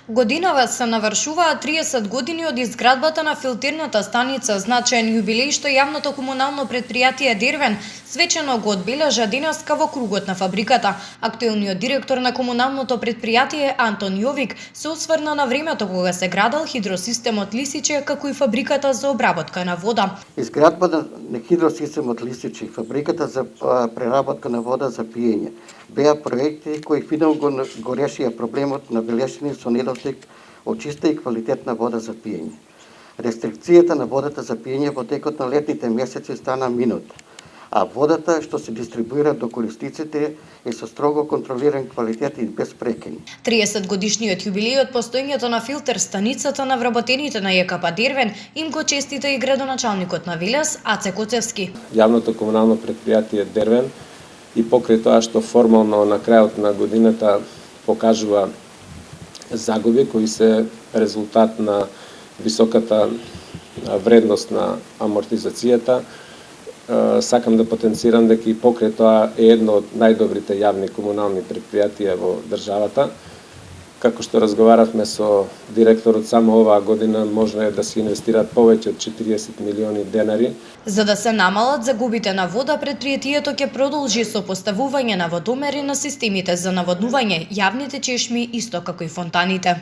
Годинава се навршуваат 30 години од изградбата на филтерната станица, значаен јубилеј што јавното комунално претпријатие Дервен свечено го одбележа денеска во кругот на фабриката. Актуелниот директор на комуналното претпријатие Антон Јовик се осврна на времето кога се градел хидросистемот Лисиче, како и фабриката за обработка на вода. Изградбата на хидросистемот Лисиче и фабриката за преработка на вода за пиење беа проекти кои финално го решија проблемот на белешени со недостиг од чиста и квалитетна вода за пиење. Рестрикцијата на водата за пиење во текот на летните месеци стана минут, а водата што се дистрибуира до корисниците е со строго контролиран квалитет и без прекини. 30 годишниот јубилеј од постоењето на филтер станицата на вработените на ЈКП Дервен им го честита и градоначалникот на Велес Аце Коцевски. Јавното комунално претпријатие Дервен и покрај тоа што формално на крајот на годината покажува загуби кои се резултат на високата вредност на амортизацијата, сакам да потенцирам дека и покрај тоа е едно од најдобрите јавни комунални претпријатија во државата. Како што разговаравме со директорот, само оваа година можно е да се инвестираат повеќе од 40 милиони денари. За да се намалат загубите на вода, претпријатието ќе продолжи со поставување на водомери на системите за наводнување, јавните чешми исто како и фонтаните.